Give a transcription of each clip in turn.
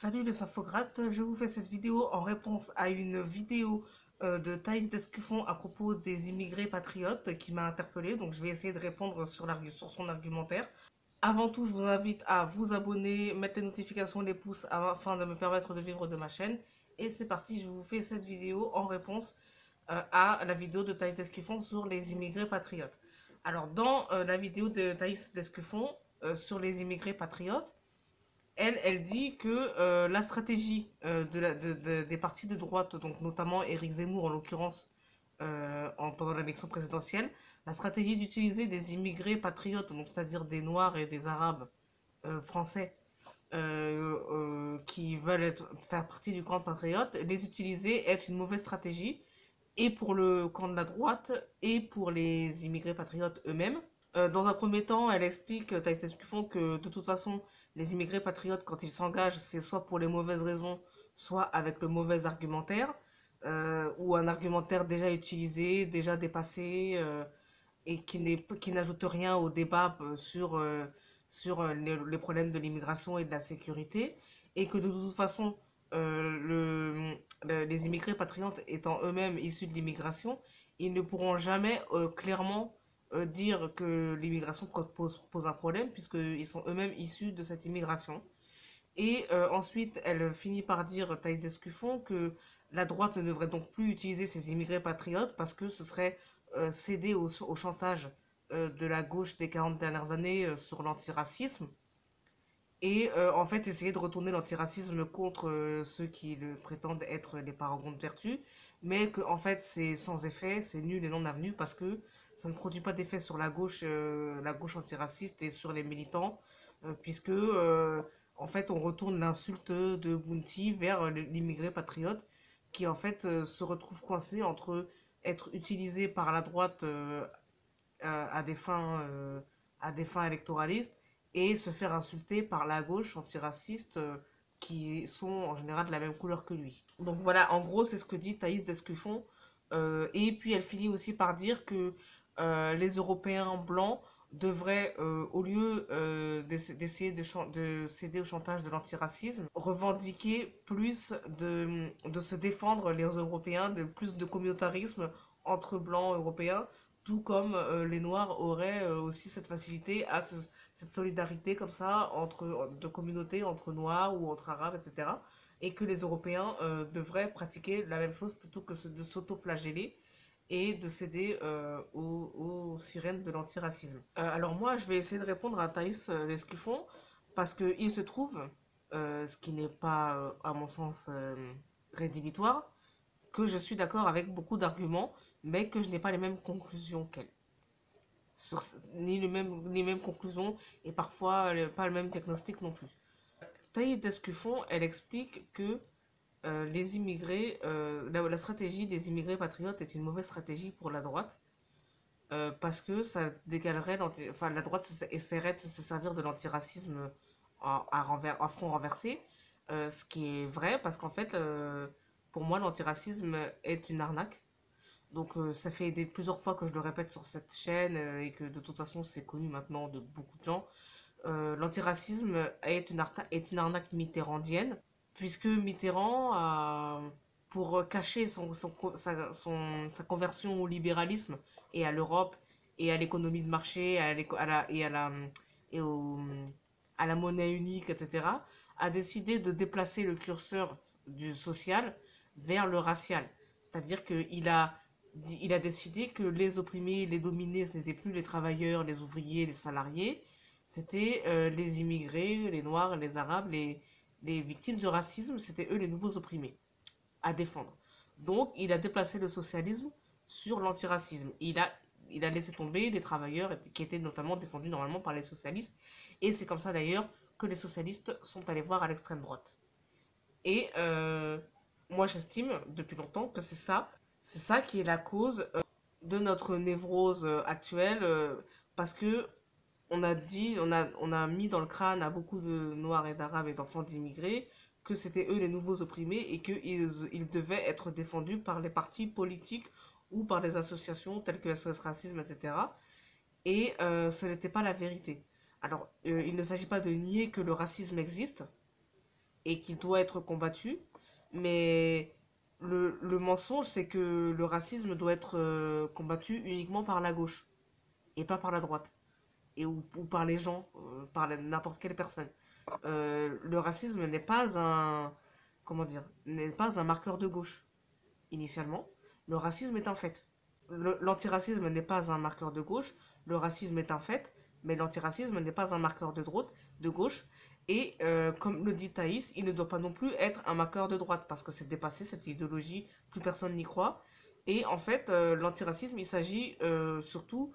Salut les infographes, je vous fais cette vidéo en réponse à une vidéo de Thaïs Descuffon à propos des immigrés patriotes qui m'a interpellé, donc je vais essayer de répondre sur son argumentaire. Avant tout, je vous invite à vous abonner, mettre les notifications, les pouces afin de me permettre de vivre de ma chaîne. Et c'est parti, je vous fais cette vidéo en réponse à la vidéo de Thaïs Descuffon sur les immigrés patriotes. Alors dans la vidéo de Thaïs Descuffon sur les immigrés patriotes, elle dit que la stratégie des partis de droite, donc notamment Éric Zemmour en l'occurrence, pendant l'élection présidentielle, la stratégie d'utiliser des immigrés patriotes, donc c'est-à-dire des Noirs et des Arabes français qui veulent faire partie du camp patriote, les utiliser est une mauvaise stratégie, et pour le camp de la droite, et pour les immigrés patriotes eux-mêmes. Dans un premier temps, elle explique, Thaïs Escufon, que de toute façon, les immigrés patriotes, quand ils s'engagent, c'est soit pour les mauvaises raisons, soit avec le mauvais argumentaire, ou un argumentaire déjà utilisé, déjà dépassé, et qui n'ajoute rien au débat sur les problèmes de l'immigration et de la sécurité, et que de toute façon, les immigrés patriotes étant eux-mêmes issus de l'immigration, ils ne pourront jamais clairement dire que l'immigration pose un problème, puisqu'ils sont eux-mêmes issus de cette immigration. Et ensuite, elle finit par dire, Thaïs Descuffon, que la droite ne devrait donc plus utiliser ces immigrés patriotes parce que ce serait céder au chantage de la gauche des 40 dernières années sur l'antiracisme. Et en fait, essayer de retourner l'antiracisme contre ceux qui le prétendent être les paragons de vertu, mais que en fait c'est sans effet, c'est nul et non avenu parce que ça ne produit pas d'effet sur la gauche antiraciste et sur les militants, puisque en fait on retourne l'insulte de Bounty vers l'immigré patriote qui en fait se retrouve coincé entre être utilisé par la droite à à des fins électoralistes et se faire insulter par la gauche antiraciste qui sont en général de la même couleur que lui. Donc voilà, en gros, c'est ce que dit Thaïs Descuffon. Et puis elle finit aussi par dire que les Européens blancs devraient, au lieu d'essayer de céder au chantage de l'antiracisme, revendiquer plus de se défendre les Européens, de plus de communautarisme entre blancs européens, tout comme les Noirs auraient aussi cette facilité cette solidarité comme ça de communautés entre Noirs ou entre Arabes, etc. Et que les Européens devraient pratiquer la même chose plutôt que de s'auto-flageller et de céder aux sirènes de l'antiracisme. Alors moi, je vais essayer de répondre à Thaïs Lescuffon parce qu'il se trouve, ce qui n'est pas, à mon sens, rédhibitoire, que je suis d'accord avec beaucoup d'arguments, mais que je n'ai pas les mêmes conclusions qu'elle. Ni les mêmes conclusions et parfois pas le même diagnostic non plus. Thaïs Descuffon, elle explique que les immigrés, la stratégie des immigrés patriotes est une mauvaise stratégie pour la droite parce que ça décalerait, enfin la droite essaierait de se servir de l'antiracisme à front renversé, ce qui est vrai parce qu'en fait, pour moi, l'antiracisme est une arnaque. Donc ça fait plusieurs fois que je le répète sur cette chaîne et que de toute façon c'est connu maintenant de beaucoup de gens. L'antiracisme est une arnaque mitterrandienne, puisque Mitterrand, pour cacher sa conversion au libéralisme et à l'Europe et à l'économie de marché et à la monnaie unique, etc., a décidé de déplacer le curseur du social vers le racial. C'est-à-dire il a décidé que les opprimés, les dominés, ce n'étaient plus les travailleurs, les ouvriers, les salariés, c'était les immigrés, les noirs, les arabes, les victimes de racisme, c'était eux les nouveaux opprimés à défendre. Donc il a déplacé le socialisme sur l'antiracisme. Il a laissé tomber les travailleurs qui étaient notamment défendus normalement par les socialistes. Et c'est comme ça d'ailleurs que les socialistes sont allés voir à l'extrême droite. Et moi j'estime depuis longtemps que c'est ça qui est la cause de notre névrose actuelle, parce que on a mis dans le crâne à beaucoup de Noirs et d'Arabes et d'enfants d'immigrés que c'était eux les nouveaux opprimés et qu'ils devaient être défendus par les partis politiques ou par les associations telles que SOS Racisme, etc. Et ce n'était pas la vérité. Alors, il ne s'agit pas de nier que le racisme existe, et qui doit être combattu. Mais le mensonge, c'est que le racisme doit être combattu uniquement par la gauche et pas par la droite ou par les gens, n'importe quelle personne. Le racisme n'est pas un, comment dire, n'est pas un marqueur de gauche initialement. Le racisme est un fait. L'antiracisme n'est pas un marqueur de gauche, le racisme est un fait, mais l'antiracisme n'est pas un marqueur de gauche. Et comme le dit Thaïs, il ne doit pas non plus être un marqueur de droite, parce que c'est dépassé, cette idéologie, plus personne n'y croit. Et en fait, l'antiracisme, il s'agit surtout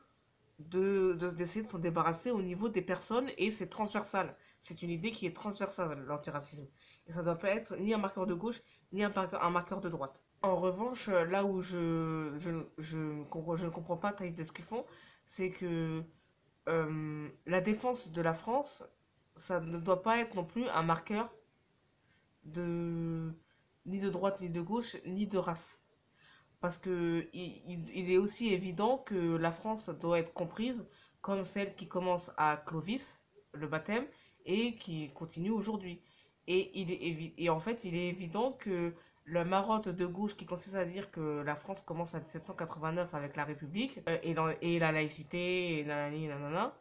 d'essayer de s'en débarrasser au niveau des personnes, et c'est transversal. C'est une idée qui est transversale, l'antiracisme. Et ça ne doit pas être ni un marqueur de gauche, ni un marqueur de droite. En revanche, là où je ne comprends pas Thaïs Descuffon, c'est que la défense de la France, ça ne doit pas être non plus un marqueur de ni de droite, ni de gauche, ni de race. Parce que il est aussi évident que la France doit être comprise comme celle qui commence à Clovis, le baptême, et qui continue aujourd'hui. Et en fait, il est évident que la marotte de gauche qui consiste à dire que la France commence à 1789 avec la République et la laïcité, et nanani, nanana,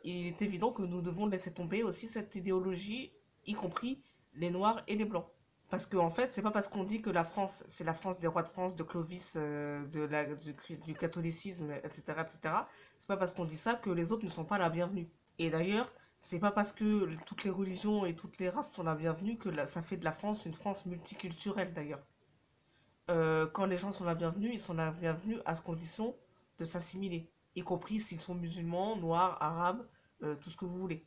il est évident que nous devons laisser tomber aussi cette idéologie, y compris les Noirs et les Blancs. Parce qu'en fait, c'est pas parce qu'on dit que la France, c'est la France des rois de France, de Clovis, du catholicisme, etc., etc., c'est pas parce qu'on dit ça que les autres ne sont pas la bienvenue. Et d'ailleurs, c'est pas parce que toutes les religions et toutes les races sont la bienvenue que ça fait de la France une France multiculturelle, d'ailleurs. Quand les gens sont la bienvenue, ils sont la bienvenue à condition de s'assimiler, y compris s'ils sont musulmans, noirs, arabes, tout ce que vous voulez.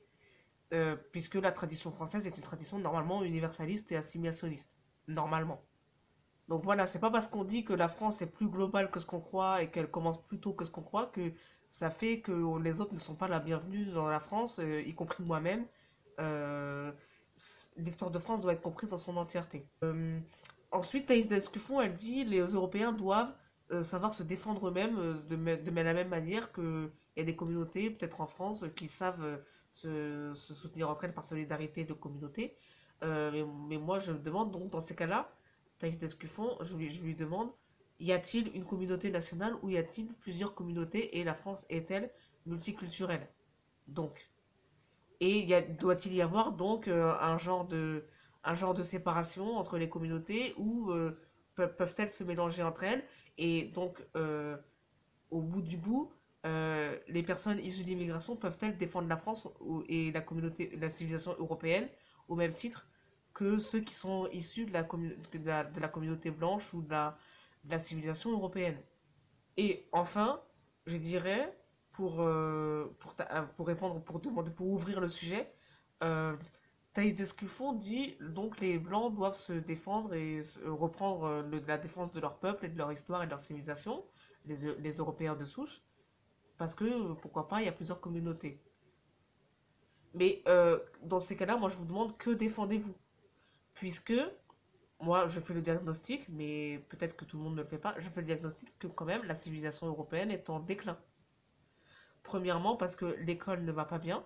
Puisque la tradition française est une tradition normalement universaliste et assimilationniste. Normalement. Donc voilà, c'est pas parce qu'on dit que la France est plus globale que ce qu'on croit et qu'elle commence plus tôt que ce qu'on croit que ça fait que les autres ne sont pas la bienvenue dans la France, y compris moi-même. Euh, L'histoire de France doit être comprise dans son entièreté. Ensuite, Thaïs Descuffon, elle dit les Européens doivent savoir se défendre eux-mêmes de la même manière qu'il y a des communautés, peut-être en France, qui savent se soutenir entre elles par solidarité de communauté. Mais moi, je me demande, donc dans ces cas-là, Thaïs Descuffon, je lui demande, y a-t-il une communauté nationale ou y a-t-il plusieurs communautés et la France est-elle multiculturelle? Donc, et doit-il y avoir donc un genre de séparation entre les communautés ou peuvent-elles se mélanger entre elles? Et donc, au bout du bout, les personnes issues d'immigration peuvent-elles défendre la France et la communauté, la civilisation européenne au même titre que ceux qui sont issus de la communauté blanche ou de la civilisation européenne? Et enfin, je dirais, pour répondre, pour demander, pour ouvrir le sujet, euh, Thaïs Descuffon dit donc les Blancs doivent se défendre et reprendre la défense de leur peuple et de leur histoire et de leur civilisation, les Européens de souche, parce que pourquoi pas, il y a plusieurs communautés. Mais dans ces cas-là, moi je vous demande que défendez-vous? Puisque moi je fais le diagnostic, mais peut-être que tout le monde ne le fait pas, je fais le diagnostic que quand même la civilisation européenne est en déclin. Premièrement, parce que l'école ne va pas bien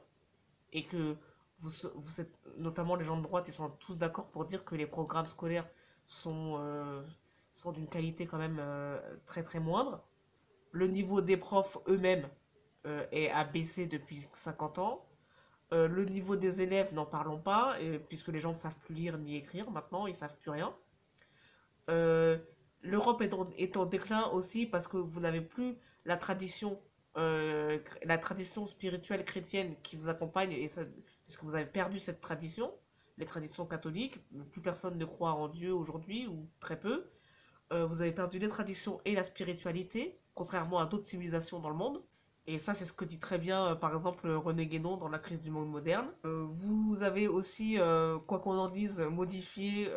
et que vous êtes, notamment les gens de droite, ils sont tous d'accord pour dire que les programmes scolaires sont, euh, sont d'une qualité quand même très très moindre. Le niveau des profs eux-mêmes a baissé depuis 50 ans. Le niveau des élèves, n'en parlons pas, puisque les gens ne savent plus lire ni écrire maintenant, ils ne savent plus rien. Euh, L'Europe est en déclin aussi parce que vous n'avez plus la tradition spirituelle chrétienne qui vous accompagne, puisque vous avez perdu cette tradition, les traditions catholiques, plus personne ne croit en Dieu aujourd'hui, ou très peu. Vous avez perdu les traditions et la spiritualité, contrairement à d'autres civilisations dans le monde. Et ça, c'est ce que dit très bien, par exemple, René Guénon dans La crise du monde moderne. Vous avez aussi, quoi qu'on en dise, modifié,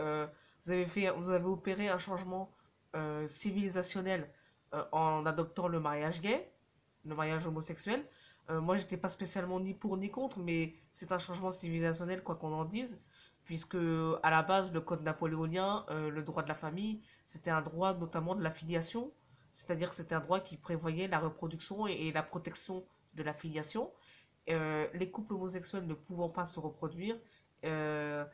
vous avez opéré un changement civilisationnel en adoptant le mariage gay, le mariage homosexuel. Moi, j'étais pas spécialement ni pour ni contre, mais c'est un changement civilisationnel, quoi qu'on en dise, puisque à la base, le code napoléonien, le droit de la famille, c'était un droit notamment de la filiation, c'est-à-dire que c'était un droit qui prévoyait la reproduction et la protection de la filiation. Les couples homosexuels ne pouvant pas se reproduire, euh,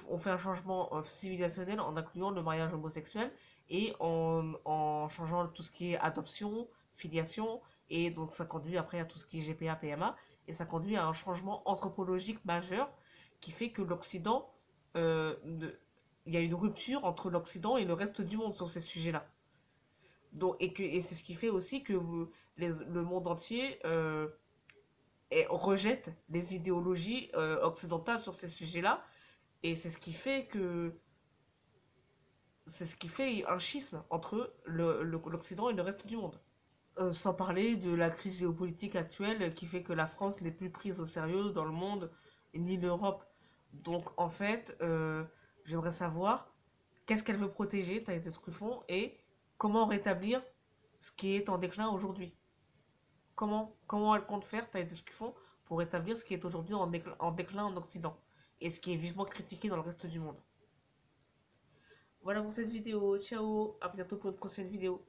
on fait un changement civilisationnel en incluant le mariage homosexuel et en changeant tout ce qui est adoption, filiation, et donc ça conduit après à tout ce qui est GPA, PMA, et ça conduit à un changement anthropologique majeur qui fait que l'Occident, il y a une rupture entre l'Occident et le reste du monde sur ces sujets-là. Donc, et c'est ce qui fait aussi que le monde entier rejette les idéologies occidentales sur ces sujets-là, et c'est ce qui fait un schisme entre l'Occident et le reste du monde. Sans parler de la crise géopolitique actuelle qui fait que la France n'est plus prise au sérieux dans le monde, ni l'Europe. Donc en fait, j'aimerais savoir qu'est-ce qu'elle veut protéger, Thaïs Escruffon, et comment rétablir ce qui est en déclin aujourd'hui. Comment elle compte faire, Thaïs Escruffon, pour rétablir ce qui est aujourd'hui en déclin en Occident, et ce qui est vivement critiqué dans le reste du monde. Voilà pour cette vidéo, ciao, à bientôt pour une prochaine vidéo.